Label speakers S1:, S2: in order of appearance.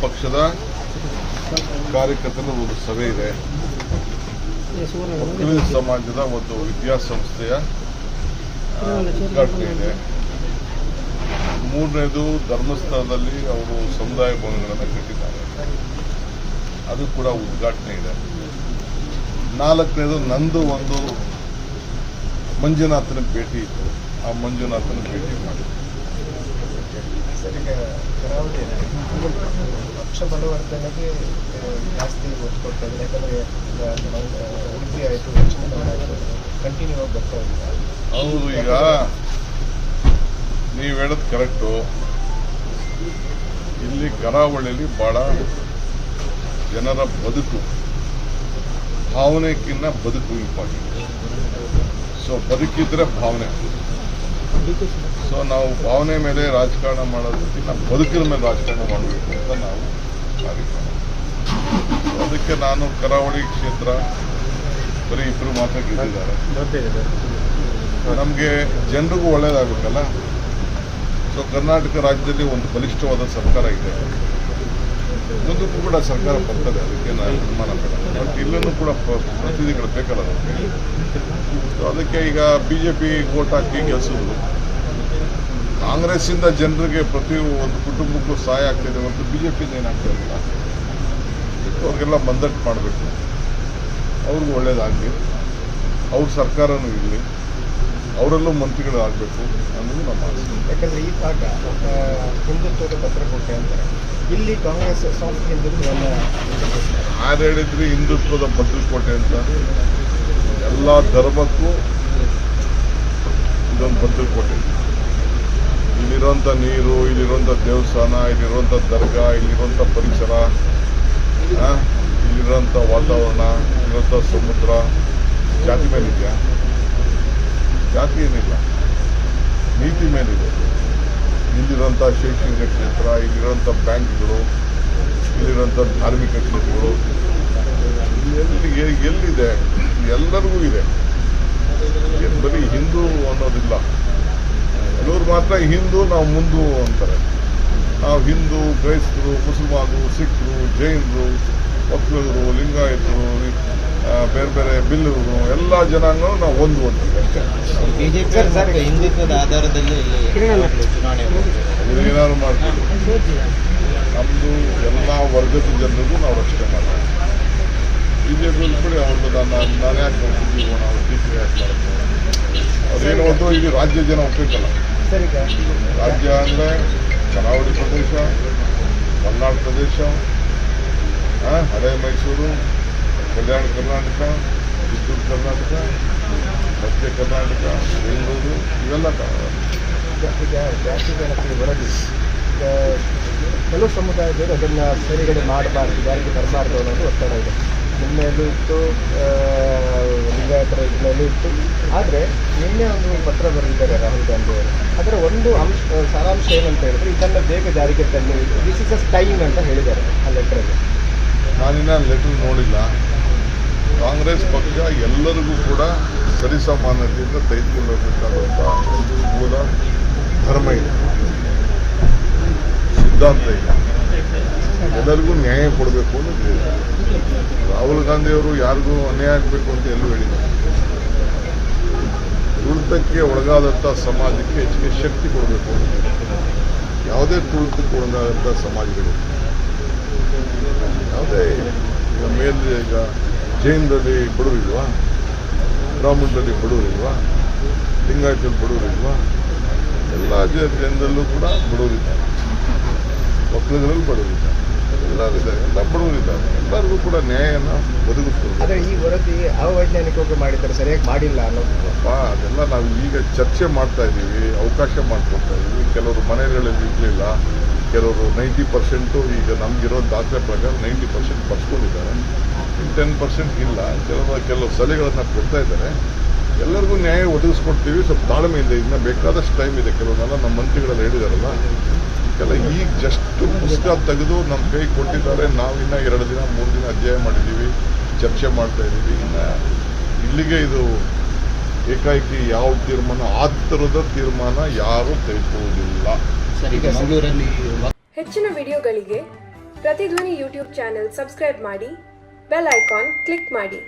S1: ಪಕ್ಷದ ಕಾರ್ಯಕರ್ತರ ಒಂದು ಸಭೆ ಇದೆ. ಒಕ್ಕಲಿಗ ಸಮಾಜದ ಒಂದು ವಿದ್ಯಾಸಂಸ್ಥೆಯ ಉದ್ಘಾಟನೆ ಇದೆ. ಮೂರನೇದು ಧರ್ಮಸ್ಥಳದಲ್ಲಿ ಅವರು ಸಮುದಾಯ ಭವನಗಳನ್ನು ಕಟ್ಟಿದ್ದಾರೆ, ಅದು ಕೂಡ ಉದ್ಘಾಟನೆ ಇದೆ. ನಾಲ್ಕನೇದು ನಂದು ಒಂದು ಮಂಜುನಾಥನ ಭೇಟಿ ಇತ್ತು, ಆ ಮಂಜುನಾಥನ ಭೇಟಿ ಮಾಡಿ.
S2: ಪಕ್ಷ ಬಲವರ್ಧನೆಗೆ ಜಾಸ್ತಿ ಒತ್ತು ಕೊಡ್ತಾ ಇದೆ. ಯಾಕಂದರೆ ಉಡುಪಿ ಆಯಿತು, ದಕ್ಷಿಣ ಕನ್ನಡ ಆಯಿತು, ಕಂಟಿನ್ಯೂ ಆಗಿ ಬರ್ತಾ ಇದೆ.
S1: ಹೌದು, ಈಗ ನೀವು ಹೇಳೋದು ಕರೆಕ್ಟು. ಇಲ್ಲಿ ಕರಾವಳಿಯಲ್ಲಿ ಭಾಳ ಜನರ ಬದುಕು, ಭಾವನೆಗಿನ್ನ ಬದುಕು ಇಂಪಾರ್ಟೆಂಟ್. ಸೊ ಬದುಕಿದ್ರೆ ಭಾವನೆ. ಸೊ ನಾವು ಭಾವನೆ ಮೇಲೆ ರಾಜಕಾರಣ ಮಾಡೋದಕ್ಕಿಂತ ಬದುಕಿನ ಮೇಲೆ ರಾಜಕಾರಣ ಮಾಡಬೇಕು ಅಂತ ನಾವು ಕಾರ್ಯಕ್ರಮ. ಅದಕ್ಕೆ ನಾನು ಕರಾವಳಿ ಕ್ಷೇತ್ರ ಬರೀ ಇಬ್ಬರು ಮಾತ್ರ ಗೆದ್ದಿದ್ದಾರೆ. ನಮಗೆ ಜನರಿಗೂ ಒಳ್ಳೇದಾಗಬೇಕಲ್ಲ. ಸೊ ಕರ್ನಾಟಕ ರಾಜ್ಯದಲ್ಲಿ ಒಂದು ಬಲಿಷ್ಠವಾದ ಸರ್ಕಾರ ಇದೆ, ಮುಂದಕ್ಕೂ ಕೂಡ ಸರ್ಕಾರ ಬರ್ತದೆ, ಅದಕ್ಕೆ ನಾನು ಅನುಮಾನ ಬೇಡ. ಬಟ್ ಇಲ್ಲೂ ಕೂಡ ಪ್ರತಿನಿಧಿಗಳು ಬೇಕಲ್ಲ ನಮಗೆ. ಸೊ ಅದಕ್ಕೆ ಈಗ ಬಿಜೆಪಿ ವೋಟ್ ಹಾಕಿ ಗೆಲ್ಸಿದ್ರು. ಕಾಂಗ್ರೆಸ್ಸಿಂದ ಜನರಿಗೆ ಪ್ರತಿ ಒಂದು ಕುಟುಂಬಕ್ಕೂ ಸಹಾಯ ಆಗ್ತಿದೆ ಹೊರತು ಬಿಜೆಪಿಯಿಂದ ಏನಾಗ್ತಾ ಇಲ್ಲ. ಅವ್ರಿಗೆಲ್ಲ ಮಂದಟ್ಟು ಮಾಡಬೇಕು, ಅವ್ರಿಗೂ ಒಳ್ಳೇದಾಗಲಿ, ಅವ್ರ ಸರ್ಕಾರನೂ ಇರಲಿ, ಅವರಲ್ಲೂ ಮಂತ್ರಿಗಳು ಆಗಬೇಕು ಅನ್ನೋದು ನಮ್ಮ ಆಸೆ.
S2: ಯಾಕಂದರೆ ಈ ಭಾಗ ಹಿಂದುತ್ವದ ಭದ್ರಕೋಟೆ ಅಂತಾರೆ. ಇಲ್ಲಿ ಕಾಂಗ್ರೆಸ್ ಸಾಫ್ಟ್ ಹಿಂದುತ್ವವನ್ನು
S1: ಯಾರು ಹೇಳಿದ್ರಿ ಹಿಂದುತ್ವದ ಭದ್ರಕೋಟೆ ಅಂತ? ಎಲ್ಲ ಧರ್ಮಕ್ಕೂ ಇದೊಂದು ಭದ್ರಕೋಟೆ. ಇಲ್ಲಿರುವಂಥ ನೀರು, ಇಲ್ಲಿರುವಂಥ ದೇವಸ್ಥಾನ, ಇಲ್ಲಿರುವಂಥ ದರ್ಗಾ, ಇಲ್ಲಿರುವಂಥ ಪರಿಸರ, ಇಲ್ಲಿರುವಂಥ ವಾತಾವರಣ, ಇಲ್ಲಿರುವಂಥ ಸಮುದ್ರ ಜಾತಿ ಮೇಲಿದೆಯಾ? ಜಾತಿ ಏನಿಲ್ಲ, ನೀತಿ ಮೇಲಿದೆ. ಇಲ್ಲಿರುವಂಥ ಶೈಕ್ಷಣಿಕ ಕ್ಷೇತ್ರ, ಇಲ್ಲಿರುವಂಥ ಬ್ಯಾಂಕ್ಗಳು, ಇಲ್ಲಿರುವಂಥ ಧಾರ್ಮಿಕ ಕ್ಷೇತ್ರಗಳು ಎಲ್ಲಿದೆ? ಎಲ್ಲರಿಗೂ ಇದೆ. ಏನು ಬರೀ ಹಿಂದೂ ಅನ್ನೋದಿಲ್ಲ. ಕೆಲವರು ಮಾತ್ರ ಹಿಂದೂ, ನಾವು ಮುಂದು ಅಂತಾರೆ. ನಾವು ಹಿಂದೂ, ಕ್ರೈಸ್ತರು, ಮುಸಲ್ಮಾನರು, ಸಿಖ್ರು, ಜೈನರು, ಒಕ್ಕಲಿಗರು, ಲಿಂಗಾಯತರು, ಬೇರೆ ಬೇರೆ ಬಿಲ್ಲರು, ಎಲ್ಲ ಜನಾಂಗನೂ ನಾವು ಒಂದು ಅಂತೀವಿ ಅಷ್ಟೇ.
S3: ಬಿಜೆಪಿ ಹಿಂದುತ್ವದ ಆಧಾರದಲ್ಲಿ
S1: ಏನಾದ್ರು ಮಾಡ್ತೀವಿ. ನಮ್ಮದು ಎಲ್ಲ ವರ್ಗದ ಜನರಿಗೂ ನಾವು ರಕ್ಷಣೆ ಮಾಡ್ತೀವಿ. ಬಿಜೆಪಿಯಲ್ಲಿ ಕೂಡ ಅವ್ರದ್ದು ನಾನು ಯಾಕೆ ಹೋಗೋಣ, ಅವ್ರು ಟೀಕೆ ಯಾಕೆ ಮಾಡ್ತೀವಿ? ಅವ್ರೇನು ಒಂದು ಇಲ್ಲಿ ರಾಜ್ಯ ಜನ ಒಪ್ಪಬೇಕಲ್ಲ. ರಾಜ್ಯ ಅಂದರೆ ಕರಾವಳಿ ಪ್ರದೇಶ, ಮಲೆನಾಡು ಪ್ರದೇಶ, ಹಳೆ ಮೈಸೂರು, ಕಲ್ಯಾಣ ಕರ್ನಾಟಕ, ಚಿತ್ತೂರು ಕರ್ನಾಟಕ, ಮಧ್ಯ ಕರ್ನಾಟಕ, ಬೆಂಗಳೂರು, ಇವೆಲ್ಲ
S2: ಜಾಸ್ತಿ ಜನಕ್ಕೆ ವರದಿ. ಕೆಲವು ಸಮುದಾಯದವರು ಅದನ್ನು ಸರಿಗಡೆ ಮಾಡಬಾರ್ದು, ಜಾರಿಗೆ ಬರಬಾರ್ದು ಅನ್ನೋದು ಒತ್ತಡ ಇದೆ. ನಿನ್ನೆಯಲ್ಲೂ ಇತ್ತು, ಲಿಂಗಾಯತರ ಇದನ್ನಲ್ಲೂ ಇತ್ತು. ಆದರೆ ನಿನ್ನೆ ಒಂದು ಪತ್ರ ಬರೆದಿದ್ದಾರೆ ರಾಹುಲ್ ಗಾಂಧಿ ಅವರು. ಅದರ ಒಂದು ಸಾರಾಂಶ ಏನಂತ ಹೇಳಿದ್ರೆ, ಇದನ್ನು ಬೇಗ ಜಾರಿಗೆ ತನ್ನಿ, ದಿಸ್ ಇಸ್ ಅ ಟೈಮ್ ಅಂತ ಹೇಳಿದ್ದಾರೆ ಆ ಲೆಟ್ರಲ್ಲಿ.
S1: ನಾನಿನ್ನ ಲೆಟರ್ ನೋಡಿಲ್ಲ. ಕಾಂಗ್ರೆಸ್ ಪಕ್ಷ ಎಲ್ಲರಿಗೂ ಕೂಡ ಸರಿಸಮಾನತೆಯಿಂದ ತೆಗೆದುಕೊಳ್ಳಬೇಕಾದಂಥ ಮೂಲ ಧರ್ಮ ಇದೆ, ಸಿದ್ಧಾಂತ ಇದೆ. ಎಲ್ಲರಿಗೂ ನ್ಯಾಯ ಕೊಡಬೇಕು ಅನ್ನೋದು. ರಾಹುಲ್ ಗಾಂಧಿಯವರು ಯಾರಿಗೂ ಅನ್ಯಾಯ ಆಗಬೇಕು ಅಂತ ಎಲ್ಲೂ ಹೇಳಿದ್ದಾರೆ. ತುಳಿತಕ್ಕೆ ಒಳಗಾದಂಥ ಸಮಾಜಕ್ಕೆ ಹೆಚ್ಚಿಗೆ ಶಕ್ತಿ ಕೊಡಬೇಕು ಅಂತ. ಯಾವುದೇ ತುಳಿತಕ್ಕೆ ಒಳಗಾದಂಥ ಸಮಾಜಗಳಿವೆ. ಯಾವುದೇ ಮೇಲೆ ಈಗ ಜೈನರಲ್ಲಿ ಬಡವರಿಲ್ವಾ? ಬ್ರಾಹ್ಮಣರಲ್ಲಿ ಬಡವರಿಲ್ವಾ? ಲಿಂಗಾಯತಲ್ಲಿ ಬಡವರಿಲ್ವಾ? ಎಲ್ಲ ಜನರಲ್ಲೂ ಕೂಡ ಬಡವರಿದ್ದಾರೆ. ಒಕ್ಕಲಿಗರಲ್ಲಿ ಬಡವರಿದ್ದಾರೆ, ಎಲ್ಲರಿದ್ದಾರೆ, ಎಲ್ಲ ಬಡವರಿದ್ದಾರೆ. ಎಲ್ಲರಿಗೂ ಕೂಡ ನ್ಯಾಯನ ಒದಗಿಸ್ತಾರೆ.
S2: ಆದರೆ ಈ ವರದಿ ಅವೈಜ್ಞಾನಿಕವಾಗಿ ಮಾಡಿದ್ದಾರೆ, ಸರಿಯಾಗಿ ಮಾಡಿಲ್ಲ ಅನ್ನೋದಪ್ಪ.
S1: ಅದೆಲ್ಲ ನಾವು ಈಗ ಚರ್ಚೆ ಮಾಡ್ತಾ ಇದ್ದೀವಿ, ಅವಕಾಶ ಮಾಡ್ಕೊಳ್ತಾ ಇದ್ದೀವಿ. ಕೆಲವರು ಮನೆಗಳಲ್ಲಿ ಇರಲಿಲ್ಲ, ಕೆಲವರು 90% ಈಗ ನಮಗಿರೋ ದಾಖಲೆ ಪ್ರಕಾರ 90% ಬರ್ಸ್ಕೊಂಡಿದ್ದಾರೆ, 10% ಇಲ್ಲ. ಕೆಲವು ಸಲಹೆಗಳನ್ನು ಕೊಡ್ತಾ ಇದ್ದಾರೆ. ಎಲ್ಲರಿಗೂ ನ್ಯಾಯ ಒದಗಿಸ್ಕೊಡ್ತೀವಿ. ಸ್ವಲ್ಪ ತಾಳ್ಮೆಯಿಂದ, ಇನ್ನು ಬೇಕಾದಷ್ಟು ಟೈಮ್ ಇದೆ. ಕೆಲವನ್ನೆಲ್ಲ ನಮ್ಮ ಮಂತ್ರಿಗಳೆಲ್ಲ ಹೇಳಿದಾರಲ್ಲ, ಕೆಲ ಈಗ ಜಸ್ಟ್ ಪುಸ್ತಕ ತೆಗೆದು ನಮ್ಮ ಕೈ ಕೊಟ್ಟಿದ್ದಾರೆ. ನಾವಿನ್ನ 2 ದಿನ 3 ದಿನ ಅಧ್ಯಯನ ಮಾಡಿದ್ದೀವಿ, ಚರ್ಚೆ ಮಾಡ್ತಾ ಇದ್ದೀವಿ. ಇನ್ನು ಇಲ್ಲಿಗೆ ಇದು ಏಕಾಏಕಿ ಯಾವ ತೀರ್ಮಾನ, ಆ ಥರದ ತೀರ್ಮಾನ ಯಾರೂ ತೆಗೆದುಕೊಳ್ಳುವುದಿಲ್ಲ.
S3: ಹೆಚ್ಚಿನ
S4: ವಿಡಿಯೋಗಳಿಗೆ ಪ್ರತಿಧ್ವನಿ ಯೂಟ್ಯೂಬ್ ಚಾನೆಲ್ ಸಬ್ಸ್ಕ್ರೈಬ್ ಮಾಡಿ, ಬೆಲ್ ಐಕಾನ್ ಕ್ಲಿಕ್ ಮಾಡಿ.